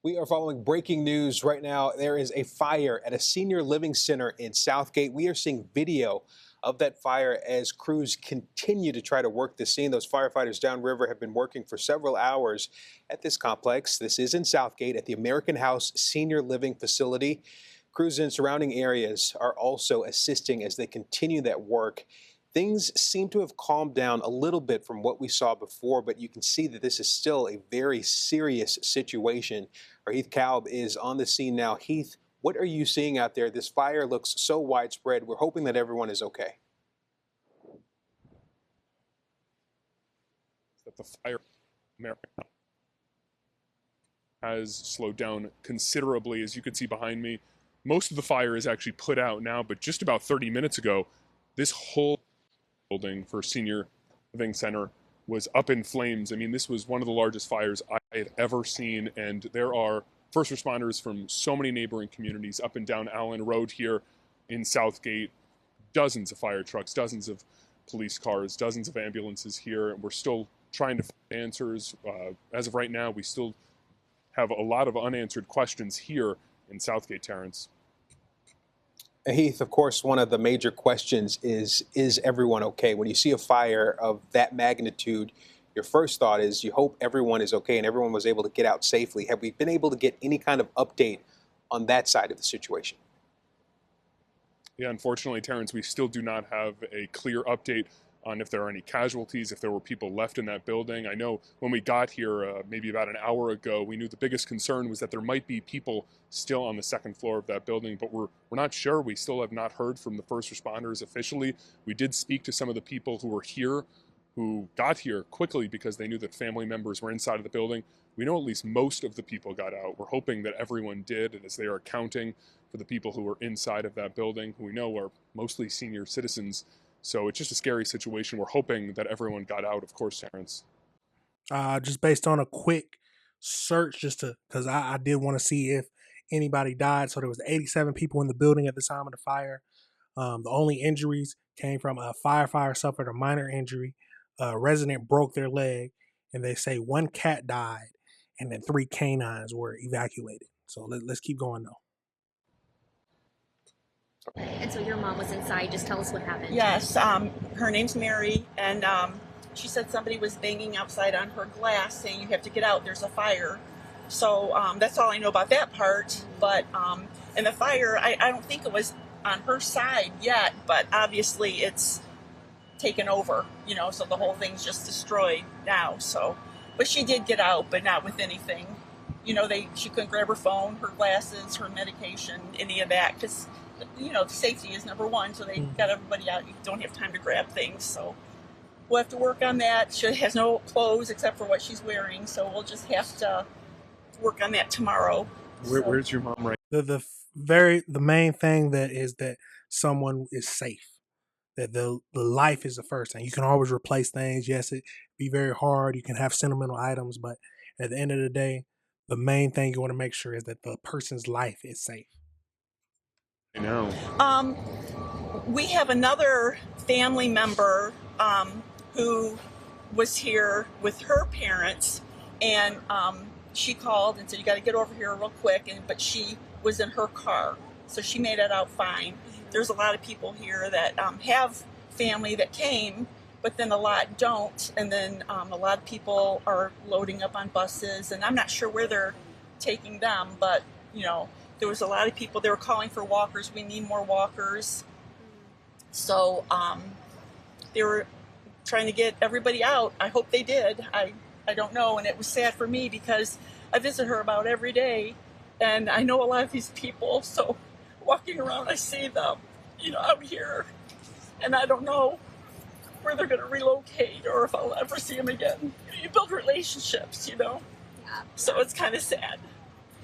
We are following breaking news right now. There is a fire at a senior living center in Southgate. We are seeing video of that fire as crews continue to try to work the scene. Those firefighters downriver have been working for several hours at this complex. This is in Southgate at the American House Senior Living Facility. Crews in surrounding areas are also assisting as they continue that work. Things seem to have calmed down a little bit from what we saw before, but you can see that this is still a very serious situation. Our Heath Kalb is on the scene now. Heath, what are you seeing out there? This fire looks so widespread. We're hoping that everyone is okay. That the fire in America has slowed down considerably. As you can see behind me, most of the fire is actually put out now, but just about 30 minutes ago, this whole building for Senior Living Center was up in flames. I mean, this was one of the largest fires I had ever seen, and there are first responders from so many neighboring communities up and down Allen Road here in Southgate, dozens of fire trucks, dozens of police cars, dozens of ambulances here, and we're still trying to find answers. As of right now, we still have a lot of unanswered questions here in Southgate, Terrence. Heath, of course, one of the major questions is everyone okay? When you see a fire of that magnitude, your first thought is you hope everyone is okay and everyone was able to get out safely. Have we been able to get any kind of update on that side of the situation? Yeah, unfortunately, Terrence, we still do not have a clear update on if there are any casualties, if there were people left in that building. I know when we got here maybe about an hour ago, we knew the biggest concern was that there might be people still on the second floor of that building, but we're not sure. We still have not heard from the first responders officially. We did speak to some of the people who were here, who got here quickly because they knew that family members were inside of the building. We know at least most of the people got out. We're hoping that everyone did, and as they are accounting for the people who were inside of that building, who we know are mostly senior citizens. So it's just a scary situation. We're hoping that everyone got out, of course, Terrence. Just based on a quick search, because I did want to see if anybody died. So there was 87 people in the building at the time of the fire. The only injuries came from a firefighter suffered a minor injury. A resident broke their leg, and they say one cat died, and then 3 canines were evacuated. So let's keep going though. And so your mom was inside. Just tell us what happened. Yes, her name's Mary, and she said somebody was banging outside on her glass saying you have to get out, there's a fire. So that's all I know about that part. But and the fire, I don't think it was on her side yet, but obviously it's taken over, so the whole thing's just destroyed now. So, but she did get out, but not with anything. She couldn't grab her phone, her glasses, her medication, any of that, because safety is number one. So they got everybody out. You don't have time to grab things. So we'll have to work on that. She has no clothes except for what she's wearing. So we'll just have to work on that tomorrow. Where's your mom right now? The main thing that someone is safe. That the life is the first thing. You can always replace things. Yes, it be very hard. You can have sentimental items, but at the end of the day, the main thing you want to make sure is that the person's life is safe. I know. We have another family member who was here with her parents, and she called and said, "You got to get over here real quick." But she was in her car, so she made it out fine. There's a lot of people here that have family that came, but then a lot don't, and then a lot of people are loading up on buses, and I'm not sure where they're taking them, but there was a lot of people. They were calling for walkers. We need more walkers. So they were trying to get everybody out. I hope they did. I don't know. And it was sad for me because I visit her about every day, and I know a lot of these people. So walking around, I see them, out here, and I don't know where they're going to relocate or if I'll ever see them again. You build relationships, Yeah. So it's kind of sad.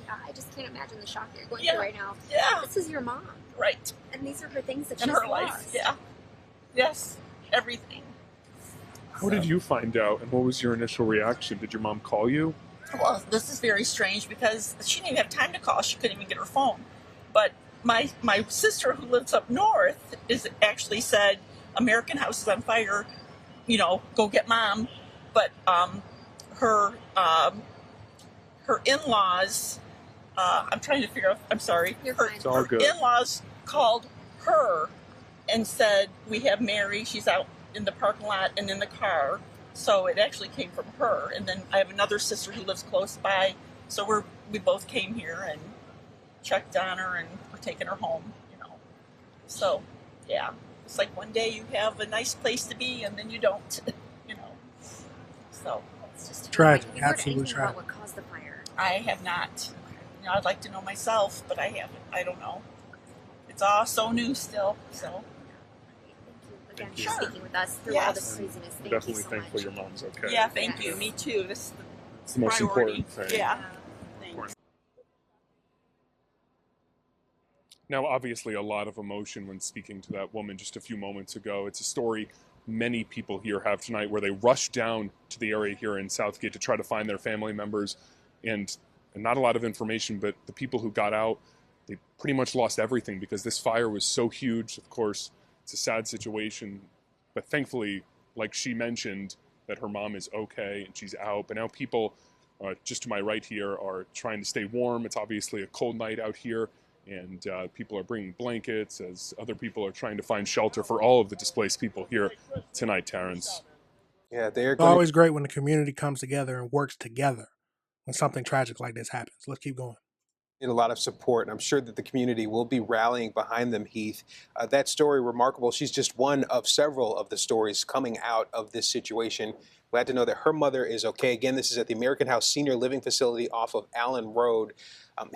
Yeah, I just can't imagine the shock you're going through right now. Yeah. This is your mom. Right. And these are her things that In she's her lost. life. Yeah. Yes. Everything. How did you find out, and what was your initial reaction? Did your mom call you? Well, this is very strange because she didn't even have time to call. She couldn't even get her phone. But my sister, who lives up north, is actually said, American House is on fire, go get Mom. But her in-laws I'm trying to figure out, I'm sorry. You're Her, fine. It's all her good. in-laws called her and said, we have Mary, she's out in the parking lot and in the car. So it actually came from her. And then I have another sister who lives close by. So we both came here and checked on her, and we're taking her home, you know. So, yeah. It's like one day you have a nice place to be and then you don't, you know. So It's just Tragic, Have you heard absolutely anything tragic. about what caused the fire? I have not. You know, I'd like to know myself, but I haven't. I don't know. It's all so new still, so. Thank you again Thank you. for Sure. speaking with us through all this Yes. craziness. I'm Thank you definitely so thankful much. your mom's okay. Yeah, thank you. Yes. Me too. This is It's the most priority. important thing. Yeah. Thanks. Now, obviously, a lot of emotion when speaking to that woman just a few moments ago. It's a story many people here have tonight where they rushed down to the area here in Southgate to try to find their family members. And not a lot of information, but the people who got out, they pretty much lost everything because this fire was so huge. Of course, it's a sad situation. But thankfully, like she mentioned, that her mom is okay and she's out. But now people, just to my right here, are trying to stay warm. It's obviously a cold night out here. And people are bringing blankets as other people are trying to find shelter for all of the displaced people here tonight, Terrence. Yeah, they're It's going to always great when the community comes together and works together when something tragic like this happens. Let's keep going. need a lot of support, and I'm sure that the community will be rallying behind them, Heath. That story, remarkable. She's just one of several of the stories coming out of this situation. Glad to know that her mother is okay. Again, this is at the American House Senior Living Facility off of Allen Road.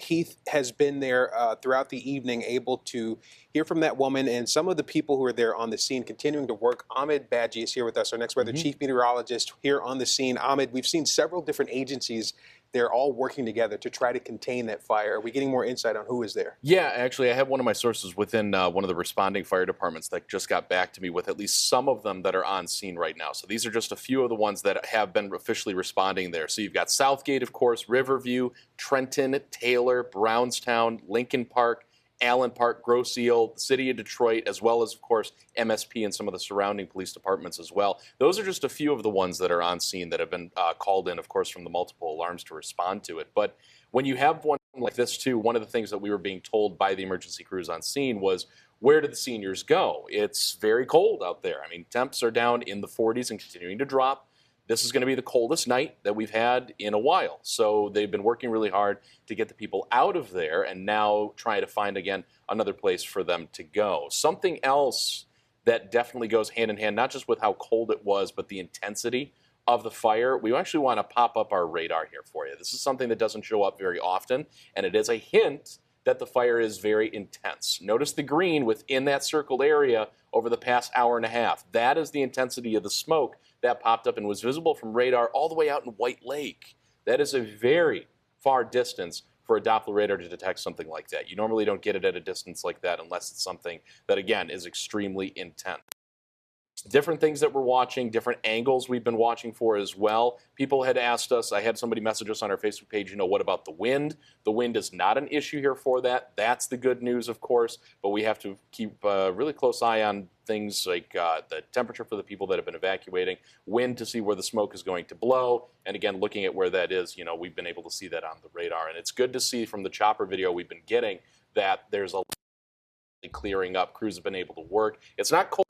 Heath has been there throughout the evening, able to hear from that woman and some of the people who are there on the scene, continuing to work. Ahmed Badji is here with us, our next weather chief meteorologist here on the scene. Ahmed, we've seen several different agencies. They're all working together to try to contain that fire. Are we getting more insight on who is there? Yeah, actually, I have one of my sources within one of the responding fire departments that just got back to me with at least some of them that are on scene right now. So these are just a few of the ones that have been officially responding there. So you've got Southgate, of course, Riverview, Trenton, Taylor, Brownstown, Lincoln Park, Allen Park, Grosse Ile, the city of Detroit, as well as, of course, MSP and some of the surrounding police departments as well. Those are just a few of the ones that are on scene that have been called in, of course, from the multiple alarms to respond to it. But when you have one like this, too, one of the things that we were being told by the emergency crews on scene was, where do the seniors go? It's very cold out there. I mean, temps are down in the 40s and continuing to drop. This is going to be the coldest night that we've had in a while. So they've been working really hard to get the people out of there and now trying to find, again, another place for them to go. Something else that definitely goes hand in hand, not just with how cold it was, but the intensity of the fire. We actually want to pop up our radar here for you. This is something that doesn't show up very often, and it is a hint that the fire is very intense. Notice the green within that circled area over the past hour and a half. That is the intensity of the smoke that popped up and was visible from radar all the way out in White Lake. That is a very far distance for a Doppler radar to detect something like that. You normally don't get it at a distance like that unless it's something that, again, is extremely intense. Different things that we're watching, different angles we've been watching for as well. People had asked us, I had somebody message us on our Facebook page, what about the wind? The wind is not an issue here for that. That's the good news, of course, but we have to keep a really close eye on things like the temperature for the people that have been evacuating, wind to see where the smoke is going to blow, and again, looking at where that is, we've been able to see that on the radar. And it's good to see from the chopper video we've been getting that there's a clearing up. Crews have been able to work. It's not cold.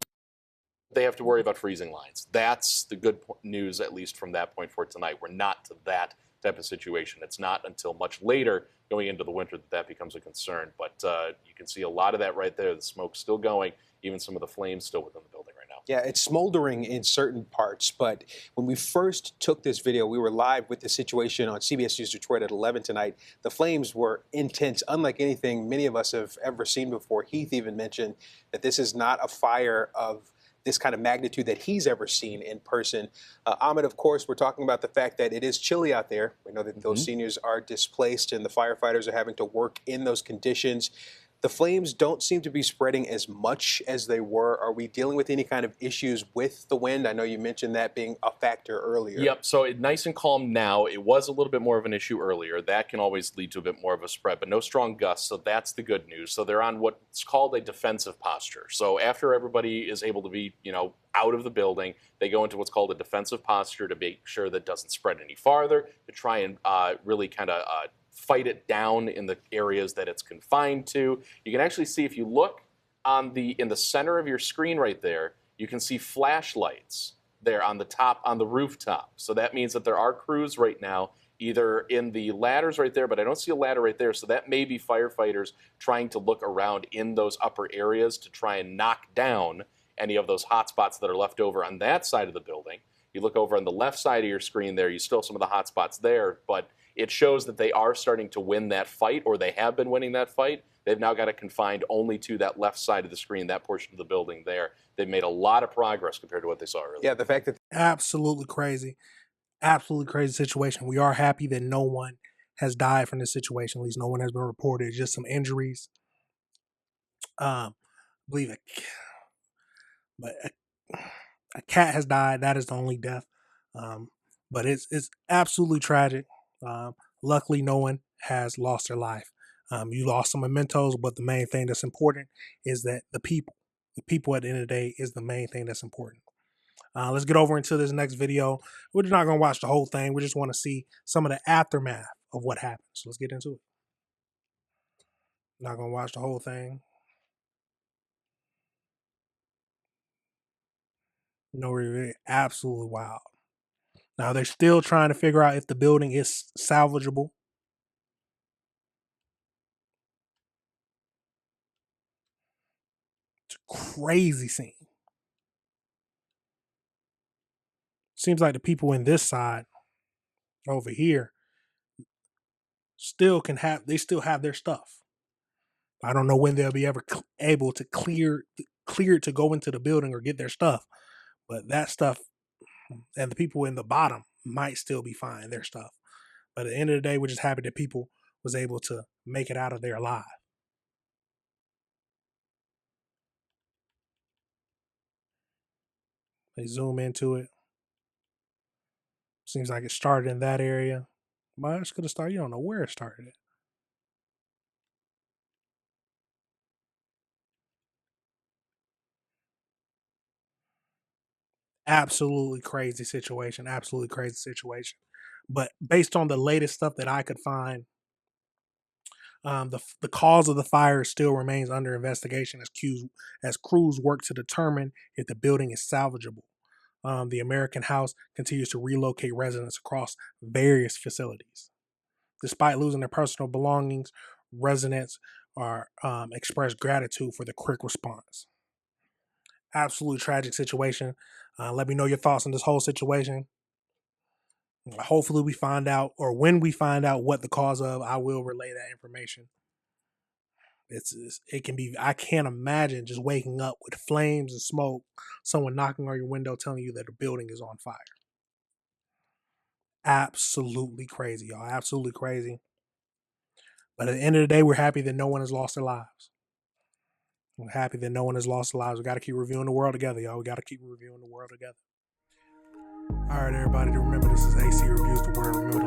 They have to worry about freezing lines. That's the good news, at least from that point for tonight. We're not to that type of situation. It's not until much later going into the winter that becomes a concern. But you can see a lot of that right there. The smoke's still going, even some of the flames still within the building right now. Yeah, it's smoldering in certain parts, but when we first took this video, we were live with the situation on CBS News Detroit at 11 tonight. The flames were intense, unlike anything many of us have ever seen before. Heath even mentioned that this is not a fire of this kind of magnitude that he's ever seen in person. Ahmed, of course, we're talking about the fact that it is chilly out there. We know that those seniors are displaced and the firefighters are having to work in those conditions. The flames don't seem to be spreading as much as they were. Are we dealing with any kind of issues with the wind? I know you mentioned that being a factor earlier. Yep, so nice and calm now. It was a little bit more of an issue earlier. That can always lead to a bit more of a spread, but no strong gusts, so that's the good news. So they're on what's called a defensive posture. So after everybody is able to be, out of the building, they go into what's called a defensive posture to make sure that doesn't spread any farther, to try and really kind of fight it down in the areas that it's confined to. You can actually see, if you look in the center of your screen right there, you can see flashlights there on the top, on the rooftop. So that means that there are crews right now either in the ladders right there, but I don't see a ladder right there. So that may be firefighters trying to look around in those upper areas to try and knock down any of those hot spots that are left over on that side of the building. You look over on the left side of your screen there, you still have some of the hot spots there, but it shows that they are starting to win that fight, or they have been winning that fight. They've now got it confined only to that left side of the screen, that portion of the building there. They've made a lot of progress compared to what they saw earlier. Yeah, the fact that Absolutely crazy. Absolutely crazy situation. We are happy that no one has died from this situation. At least no one has been reported. Just some injuries. I believe a cat has died. That is the only death. But it's absolutely tragic. Luckily, no one has lost their life. You lost some mementos, but the main thing that's important is that the people at the end of the day is the main thing that's important. Let's get over into this next video. We're not going to watch the whole thing. We just want to see some of the aftermath of what happened. So let's get into it. Not going to watch the whole thing. No, really, absolutely wild. Now they're still trying to figure out if the building is salvageable. It's a crazy scene. Seems like the people in this side over here still have their stuff. I don't know when they'll be able to clear it to go into the building or get their stuff, but that stuff and the people in the bottom might still be fine, their stuff. But at the end of the day, we're just happy that people was able to make it out of there alive. They zoom into it. Seems like it started in that area. But it's going to start. You don't know where it started at. Absolutely crazy situation. Absolutely crazy situation. But based on the latest stuff that I could find, the cause of the fire still remains under investigation as crews work to determine if the building is salvageable. The American House continues to relocate residents across various facilities. Despite losing their personal belongings, residents are express gratitude for the quick response. Absolute tragic situation. Let me know your thoughts on this whole situation. Hopefully we find out, or when we find out what the cause of, I will relay that information. It can be, I can't imagine just waking up with flames and smoke, someone knocking on your window telling you that the building is on fire. Absolutely crazy, y'all. Absolutely crazy. But at the end of the day, we're happy that no one has lost their lives. We're happy that no one has lost their lives. We got to keep reviewing the world together, y'all. We got to keep reviewing the world together. All right, everybody, remember this is AC Reviews the Word. Remember